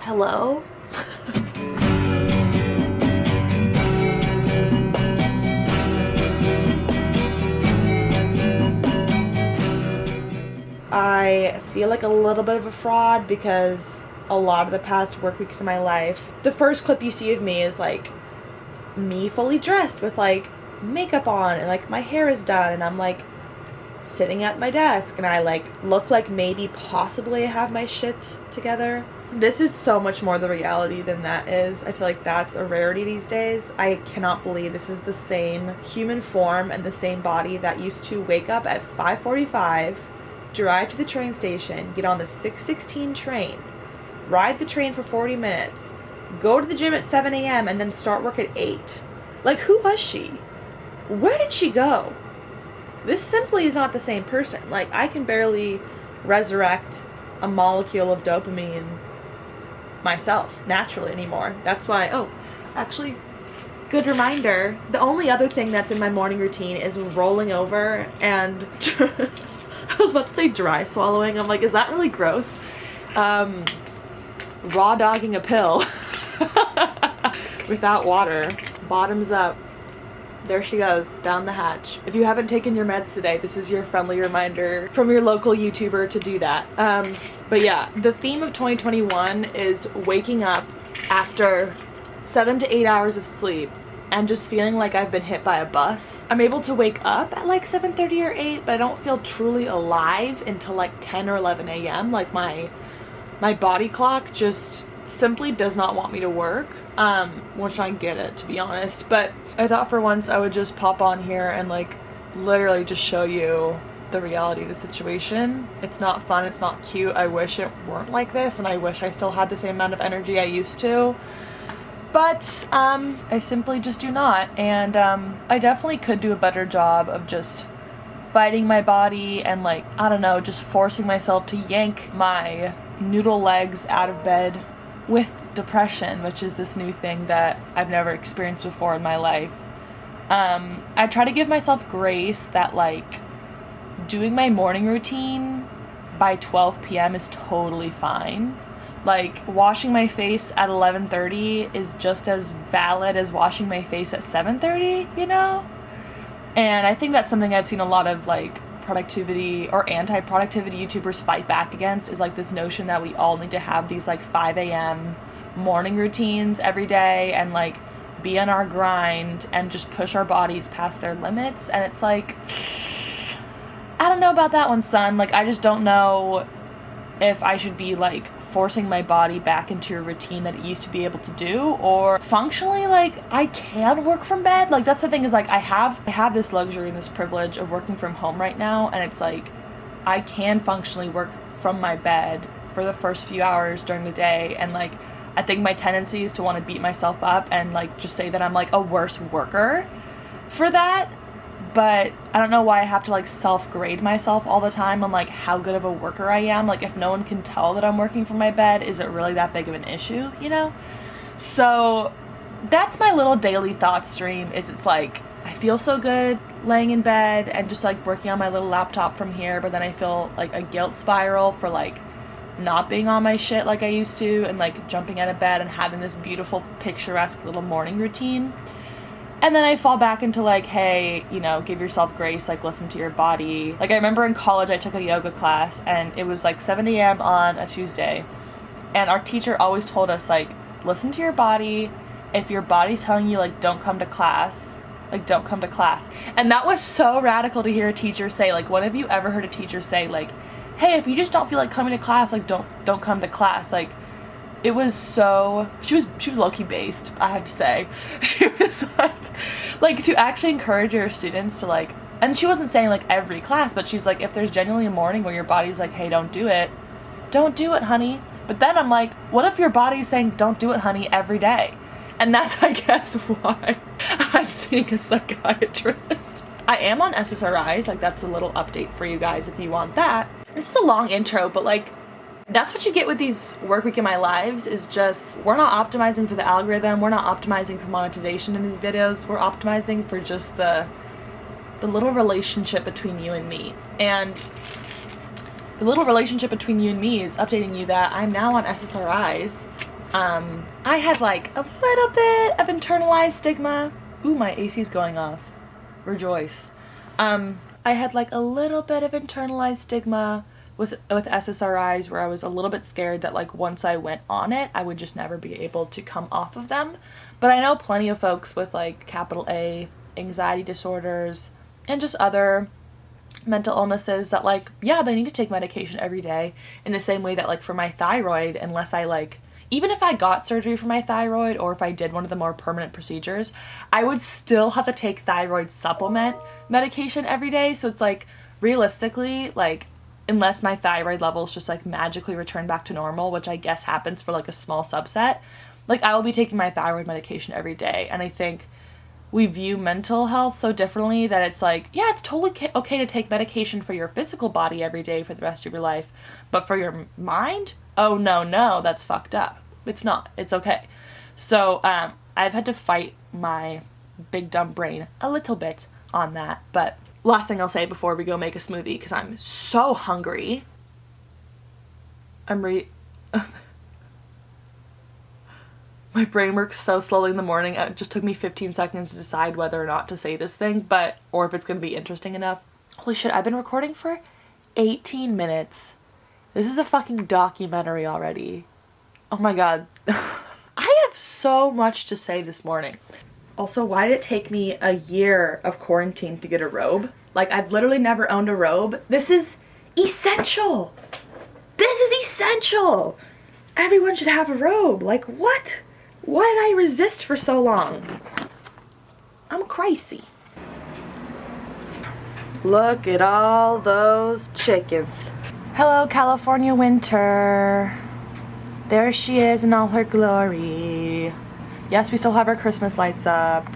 Hello? I feel like a little bit of a fraud because a lot of the past work weeks of my life, the first clip you see of me is like me fully dressed with like makeup on and like my hair is done and I'm like sitting at my desk and I like look like maybe possibly I have my shit together. This is so much more the reality than that is. I feel like that's a rarity these days. I cannot believe this is the same human form and the same body that used to wake up at 5:45, drive to the train station, get on the 6:16 train, ride the train for 40 minutes, go to the gym at 7 a.m. and then start work at 8. Like, who was she? Where did she go? This simply is not the same person. Like, I can barely resurrect a molecule of dopamine myself naturally anymore. That's why, oh, actually, good reminder, the only other thing that's in my morning routine is rolling over and I was about to say dry swallowing. I'm like, is that really gross? Raw dogging a pill without water. Bottoms up. There she goes, down the hatch. If you haven't taken your meds today, this is your friendly reminder from your local YouTuber to do that. But yeah, the theme of 2021 is waking up after 7 to 8 hours of sleep and just feeling like I've been hit by a bus. I'm able to wake up at like 7:30 or 8, but I don't feel truly alive until like 10 or 11 a.m. Like my body clock just simply does not want me to work, which I get it, to be honest. But I thought for once I would just pop on here and like literally just show you the reality of the situation. It's not fun, it's not cute. I wish it weren't like this and I wish I still had the same amount of energy I used to. But I simply just do not, and I definitely could do a better job of just fighting my body and like, I don't know, just forcing myself to yank my noodle legs out of bed with depression, which is this new thing that I've never experienced before in my life. I try to give myself grace that like doing my morning routine by 12 p.m. is totally fine. Like, washing my face at 11:30 is just as valid as washing my face at 7:30, you know? And I think that's something I've seen a lot of, like, productivity or anti-productivity YouTubers fight back against, is, like, this notion that we all need to have these, like, 5 a.m. morning routines every day and, like, be on our grind and just push our bodies past their limits. And it's like, I don't know about that one, son. Like, I just don't know if I should be, like, forcing my body back into a routine that it used to be able to do, or functionally, like, I can work from bed. Like, that's the thing, is like I have this luxury and this privilege of working from home right now, and it's like I can functionally work from my bed for the first few hours during the day. And like, I think my tendency is to want to beat myself up and like just say that I'm like a worse worker for that. But I don't know why I have to like self-grade myself all the time on like how good of a worker I am. Like, if no one can tell that I'm working from my bed, is it really that big of an issue, you know? So that's my little daily thought stream, is it's like I feel so good laying in bed and just like working on my little laptop from here, but then I feel like a guilt spiral for like not being on my shit like I used to, and like jumping out of bed and having this beautiful picturesque little morning routine. And then I fall back into like, hey, you know, give yourself grace, like listen to your body. Like, I remember in college I took a yoga class and it was like 7 a.m. on a Tuesday. And our teacher always told us, like, listen to your body. If your body's telling you like don't come to class, like don't come to class. And that was so radical to hear a teacher say. Like, when have you ever heard a teacher say like, hey, if you just don't feel like coming to class, like don't come to class? Like, it was so, she was low-key based, I have to say. She was like to actually encourage your students to like, and she wasn't saying like every class, but she's like, if there's genuinely a morning where your body's like, hey, don't do it, honey. But then I'm like, what if your body's saying don't do it, honey, every day? And that's, I guess, why I'm seeing a psychiatrist. I am on SSRIs, like that's a little update for you guys if you want that. This is a long intro, but like, that's what you get with these work week in my lives, is just, we're not optimizing for the algorithm, we're not optimizing for monetization in these videos, we're optimizing for just the little relationship between you and me. And the little relationship between you and me is updating you that I'm now on SSRIs, I had like a little bit of internalized stigma. Ooh, my AC's going off. Rejoice. I had like a little bit of internalized stigma with SSRIs, where I was a little bit scared that like once I went on it, I would just never be able to come off of them. But I know plenty of folks with like capital A anxiety disorders and just other mental illnesses that like, yeah, they need to take medication every day, in the same way that like for my thyroid, unless I like, even if I got surgery for my thyroid, or if I did one of the more permanent procedures, I would still have to take thyroid supplement medication every day. So it's like, realistically, like, unless my thyroid levels just like magically return back to normal, which I guess happens for like a small subset, like I will be taking my thyroid medication every day. And I think we view mental health so differently that it's like, yeah, it's totally okay to take medication for your physical body every day for the rest of your life, but for your mind, oh no, that's fucked up. It's not. It's okay. So I've had to fight my big dumb brain a little bit on that. But last thing I'll say before we go make a smoothie, because I'm so hungry. My brain works so slowly in the morning. It just took me 15 seconds to decide whether or not to say this thing, or if it's gonna be interesting enough. Holy shit, I've been recording for 18 minutes. This is a fucking documentary already. Oh my god. I have so much to say this morning. Also, why did it take me a year of quarantine to get a robe? Like, I've literally never owned a robe. This is essential. This is essential. Everyone should have a robe. Like, what? Why did I resist for so long? I'm crazy. Look at all those chickens. Hello, California winter. There she is in all her glory. Yes, we still have our Christmas lights up.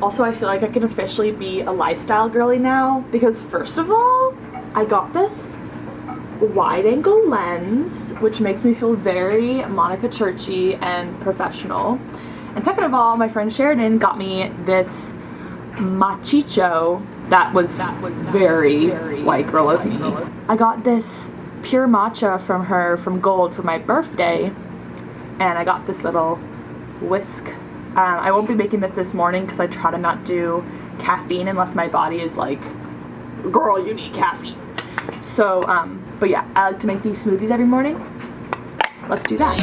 Also, I feel like I can officially be a lifestyle girly now, because first of all, I got this wide angle lens, which makes me feel very Monica Churchy and professional. And second of all, my friend Sheridan got me this machicho that was very white girl of me. I got this pure matcha from her from Gold for my birthday, and I got this little whisk. I won't be making this morning because I try to not do caffeine unless my body is like, girl, you need caffeine. So, but yeah, I like to make these smoothies every morning. Let's do that.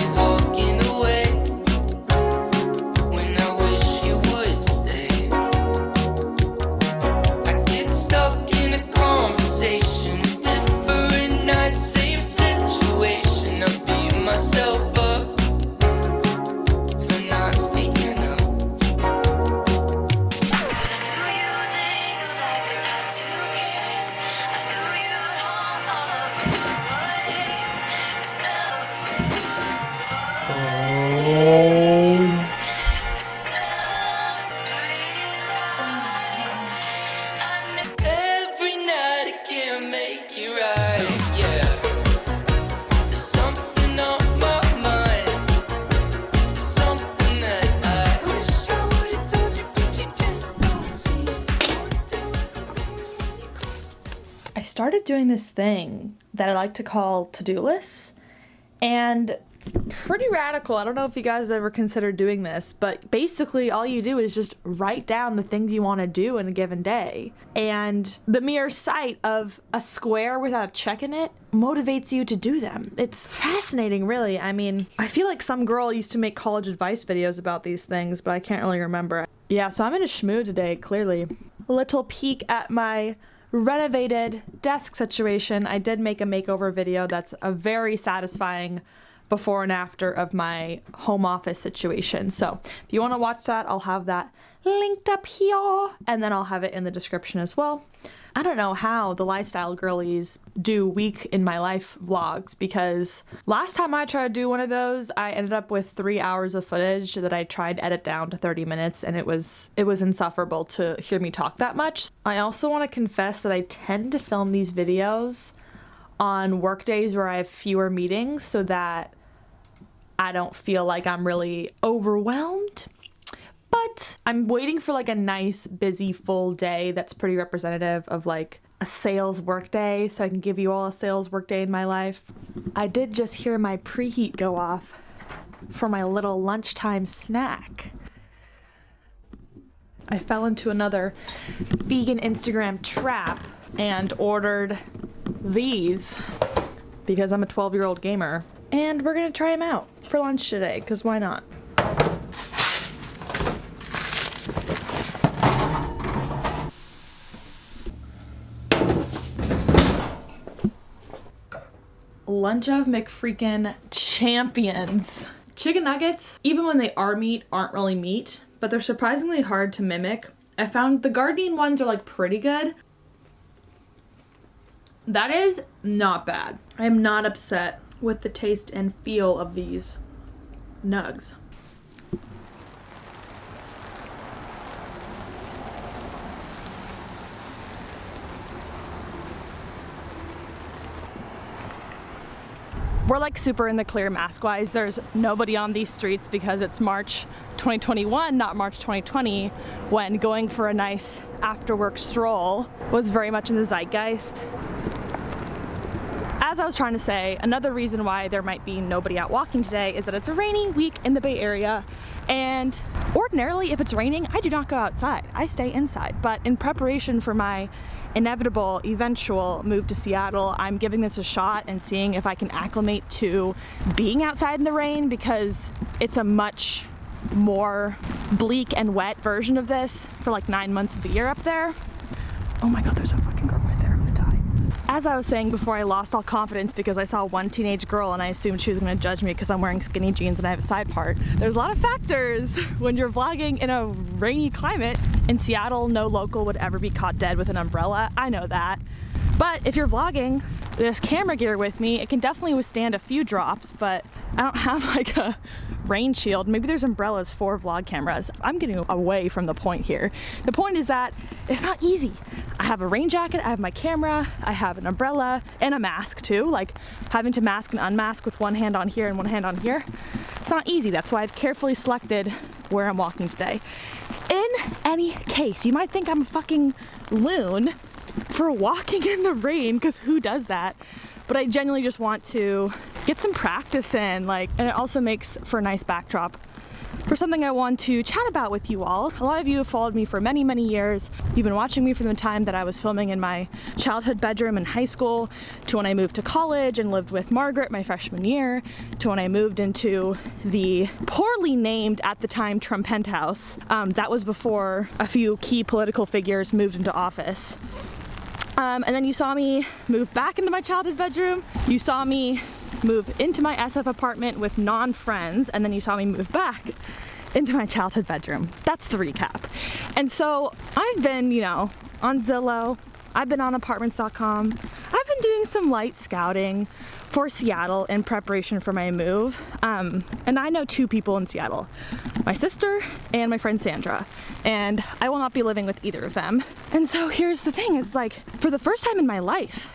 I started doing this thing that I like to call to-do lists, and it's pretty radical. I don't know if you guys have ever considered doing this, but basically all you do is just write down the things you want to do in a given day. And the mere sight of a square without a check in it motivates you to do them. It's fascinating, really. I mean, I feel like some girl used to make college advice videos about these things, but I can't really remember. Yeah, so I'm in a schmoo today, clearly. A little peek at my renovated desk situation. I did make a makeover video that's a very satisfying before and after of my home office situation. So if you want to watch that, I'll have that linked up here, and then I'll have it in the description as well. I don't know how the lifestyle girlies do week in my life vlogs, because last time I tried to do one of those, I ended up with 3 hours of footage that I tried to edit down to 30 minutes, and it was insufferable to hear me talk that much. I also want to confess that I tend to film these videos on work days where I have fewer meetings, so that I don't feel like I'm really overwhelmed. But I'm waiting for like a nice, busy, full day that's pretty representative of like a sales work day, so I can give you all a sales work day in my life. I did just hear my preheat go off. for my little lunchtime snack. I fell into another vegan Instagram trap and ordered these because I'm a 12-year-old gamer. And we're gonna try them out for lunch today, because why not? Lunch of McFreakin' champions. Chicken nuggets, even when they are meat, aren't really meat, but they're surprisingly hard to mimic. I found the gardening ones are like pretty good. That is not bad. I am not upset with the taste and feel of these nuggs. We're like super in the clear mask-wise. There's nobody on these streets because it's March 2021, not March 2020, when going for a nice after-work stroll was very much in the zeitgeist. As I was trying to say, another reason why there might be nobody out walking today is that it's a rainy week in the Bay Area, and ordinarily if it's raining, I do not go outside. I stay inside, but in preparation for my inevitable, eventual move to Seattle, I'm giving this a shot and seeing if I can acclimate to being outside in the rain, because it's a much more bleak and wet version of this for like 9 months of the year up there. Oh my god, there's a fucking girl right there. I'm gonna die. As I was saying before, I lost all confidence because I saw one teenage girl and I assumed she was gonna judge me because I'm wearing skinny jeans and I have a side part. There's a lot of factors when you're vlogging in a rainy climate. In Seattle, no local would ever be caught dead with an umbrella. I know that. But if you're vlogging this camera gear with me, it can definitely withstand a few drops, but I don't have like a rain shield. Maybe there's umbrellas for vlog cameras. I'm getting away from the point here. The point is that it's not easy. I have a rain jacket, I have my camera, I have an umbrella, and a mask too. Like having to mask and unmask with one hand on here and one hand on here. It's not easy. That's why I've carefully selected where I'm walking today. In any case, you might think I'm a fucking loon for walking in the rain, because who does that? But I genuinely just want to get some practice in, like, and it also makes for a nice backdrop for something I want to chat about with you all. A lot of you have followed me for many, many years. You've been watching me from the time that I was filming in my childhood bedroom in high school, to when I moved to college and lived with Margaret my freshman year, to when I moved into the poorly named at the time Trump penthouse. That was before a few key political figures moved into office. And then you saw me move back into my childhood bedroom. You saw me move into my SF apartment with non-friends, and then you saw me move back into my childhood bedroom. That's the recap. And so I've been, you know, on Zillow, I've been on apartments.com, I've been doing some light scouting for Seattle in preparation for my move. And I know two people in Seattle, my sister and my friend Sandra, and I will not be living with either of them. And so here's the thing, is like, for the first time in my life,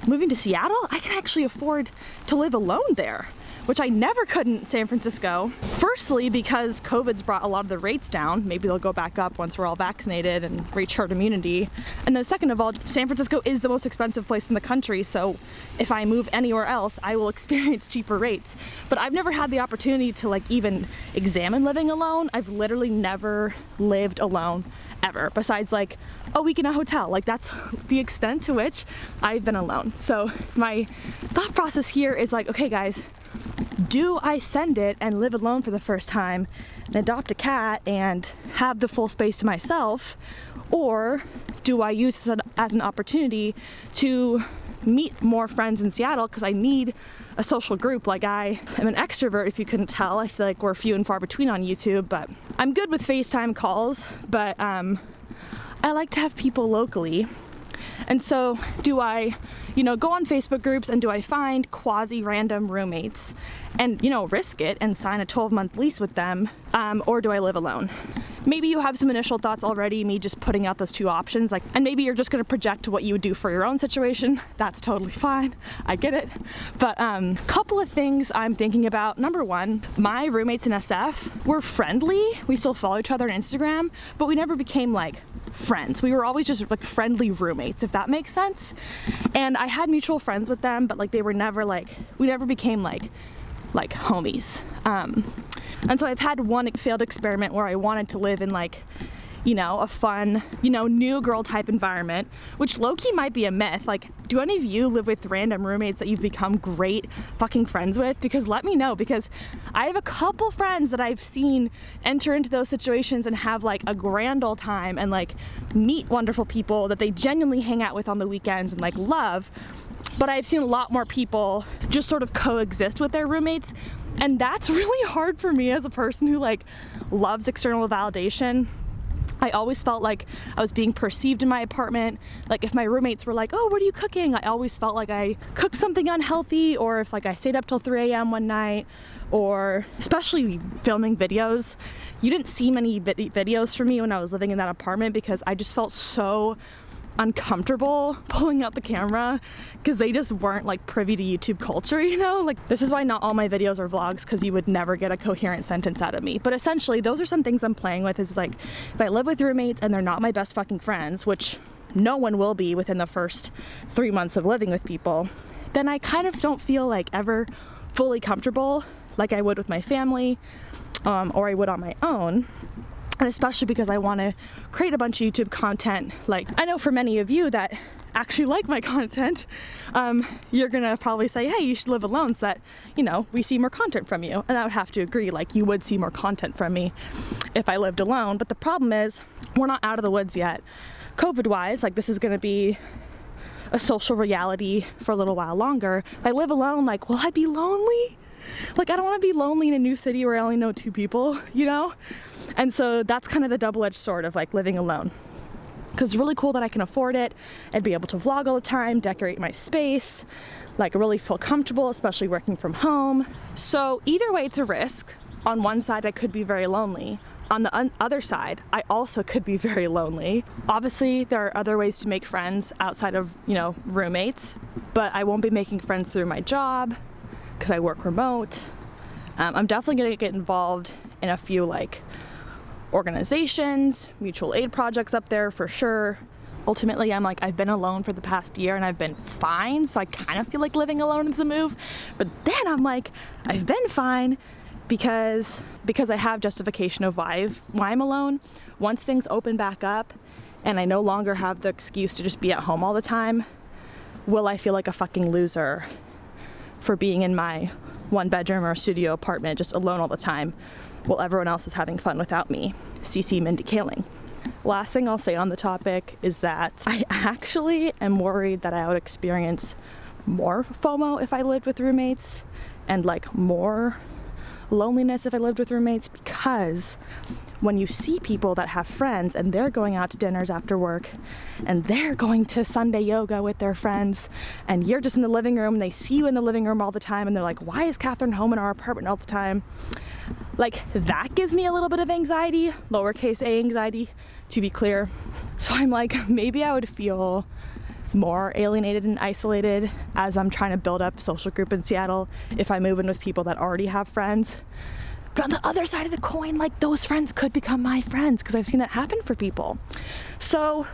moving to Seattle, I can actually afford to live alone there, which I never could in San Francisco. Firstly, because COVID's brought a lot of the rates down. Maybe they'll go back up once we're all vaccinated and reach herd immunity. And then second of all, San Francisco is the most expensive place in the country, so if I move anywhere else, I will experience cheaper rates. But I've never had the opportunity to like even examine living alone. I've literally never lived alone ever, besides like a week in a hotel. Like that's the extent to which I've been alone. So my thought process here is like, okay guys, do I send it and live alone for the first time and adopt a cat and have the full space to myself, or do I use this as an opportunity to meet more friends in Seattle, because I need a social group. Like, I am an extrovert, if you couldn't tell. I feel like we're few and far between on YouTube, but I'm good with FaceTime calls, but I like to have people locally. And so do I, you know, go on Facebook groups, and do I find quasi-random roommates and, you know, risk it and sign a 12-month lease with them, or do I live alone? Maybe you have some initial thoughts already, me just putting out those two options, like, and maybe you're just gonna project what you would do for your own situation. That's totally fine, I get it. But couple of things I'm thinking about. Number one, my roommates in SF were friendly. We still follow each other on Instagram, but we never became like friends. We were always just like friendly roommates, if that makes sense. And I had mutual friends with them, but like they were never like, we never became like like homies. And so I've had one failed experiment where I wanted to live in like, you know, a fun, you know, new girl type environment, which low-key might be a myth. Like, do any of you live with random roommates that you've become great fucking friends with? Because let me know, because I have a couple friends that I've seen enter into those situations and have like a grand old time and like meet wonderful people that they genuinely hang out with on the weekends and like love. But I've seen a lot more people just sort of coexist with their roommates, and that's really hard for me as a person who like loves external validation. I always felt like I was being perceived in my apartment. Like if my roommates were like, oh, what are you cooking? I always felt like I cooked something unhealthy, or if like I stayed up till 3 a.m. one night, or especially filming videos. You didn't see many videos from me when I was living in that apartment because I just felt so uncomfortable pulling out the camera because they just weren't like privy to YouTube culture, you know? Like, this is why not all my videos are vlogs, because you would never get a coherent sentence out of me. But essentially those are some things I'm playing with, is like, if I live with roommates and they're not my best fucking friends, which no one will be within the first 3 months of living with people, then I kind of don't feel like ever fully comfortable like I would with my family, or I would on my own. And especially because I want to create a bunch of YouTube content. Like, I know for many of you that actually like my content, you're gonna probably say, hey, you should live alone so that, you know, we see more content from you. And I would have to agree, like, you would see more content from me if I lived alone. But the problem is, we're not out of the woods yet. COVID-wise, like, this is gonna be a social reality for a little while longer. If I live alone, like, will I be lonely? Like, I don't want to be lonely in a new city where I only know 2 people, you know? And so that's kind of the double-edged sword of like living alone. Because it's really cool that I can afford it and be able to vlog all the time, decorate my space, like really feel comfortable, especially working from home. So either way, it's a risk. On one side, I could be very lonely. On the other side, I also could be very lonely. Obviously, there are other ways to make friends outside of, you know, roommates, but I won't be making friends through my job because I work remote. I'm definitely gonna get involved in a few like organizations, mutual aid projects up there for sure. Ultimately, I'm like, I've been alone for the past year and I've been fine, so I kind of feel like living alone is a move. But then I'm like, I've been fine because I have justification of why I'm alone. Once things open back up and I no longer have the excuse to just be at home all the time, will I feel like a fucking loser for being in my 1-bedroom or studio apartment just alone all the time while everyone else is having fun without me? CC Mindy Kaling. Last thing I'll say on the topic is that I actually am worried that I would experience more FOMO if I lived with roommates, and like more loneliness if I lived with roommates, because when you see people that have friends and they're going out to dinners after work and they're going to Sunday yoga with their friends and you're just in the living room and they see you in the living room all the time and they're like, why is Catherine home in our apartment all the time? Like, that gives me a little bit of anxiety, lowercase a anxiety, to be clear. So I'm like, maybe I would feel more alienated and isolated as I'm trying to build up a social group in Seattle if I move in with people that already have friends. But on the other side of the coin, like, those friends could become my friends because I've seen that happen for people. So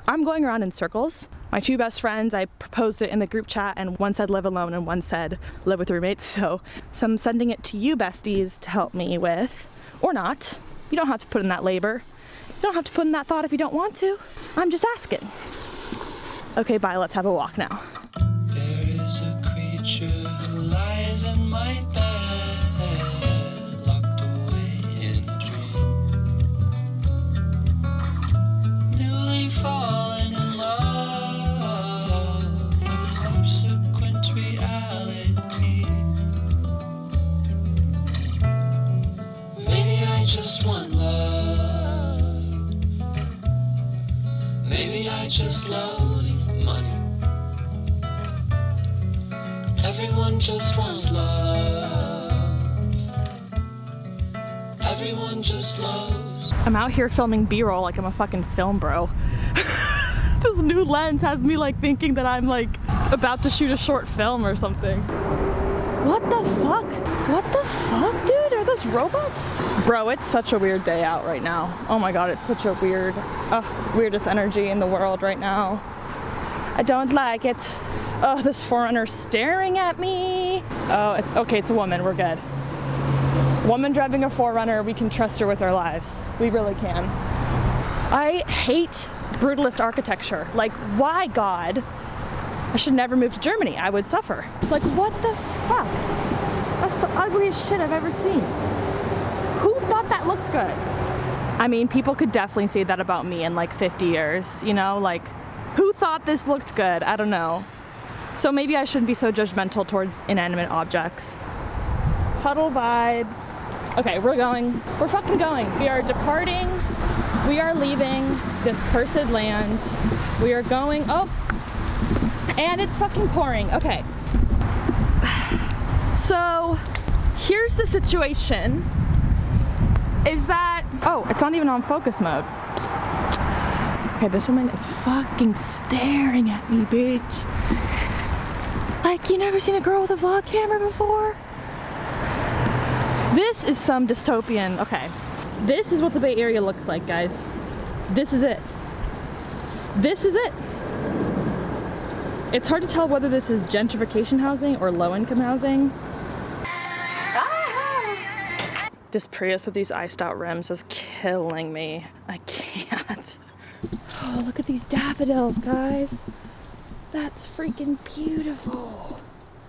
I'm going around in circles. My 2 best friends, I proposed it in the group chat and one said live alone and one said live with roommates. So I'm sending it to you besties to help me with, or not. You don't have to put in that labor. You don't have to put in that thought if you don't want to. I'm just asking. Okay, bye, let's have a walk now. There is a creature who lies in my bed, locked away in a dream, newly fallen in love with a subsequent reality. Maybe I just want love. Maybe I just love money. Everyone just wants love. Everyone just loves. I'm out here filming B-roll like I'm a fucking film bro. This new lens has me like thinking that I'm like about to shoot a short film or something. What the fuck? What the fuck, dude? Are those robots? Bro, it's such a weird day out right now. Oh my god, it's such a weirdest energy in the world right now. I don't like it. Oh, this 4Runner's staring at me. Oh, it's okay, it's a woman, we're good. Woman driving a 4Runner, we can trust her with our lives. We really can. I hate brutalist architecture. Like, why, God? I should never move to Germany. I would suffer. Like, what the fuck? That's the ugliest shit I've ever seen. Who thought that looked good? I mean, people could definitely say that about me in like 50 years, you know? Like, who thought this looked good? I don't know. So maybe I shouldn't be so judgmental towards inanimate objects. Puddle vibes. Okay, we're fucking going. We are departing. We are leaving this cursed land. We are going, oh, and it's fucking pouring. Okay. So here's the situation is that, oh, it's not even on focus mode. Okay, this woman is fucking staring at me, bitch. Like, you never seen a girl with a vlog camera before? This is some dystopian, okay. This is what the Bay Area looks like, guys. This is it. This is it. It's hard to tell whether this is gentrification housing or low-income housing. This Prius with these iced out rims is killing me. I can't. Oh, look at these daffodils, guys. That's freaking beautiful.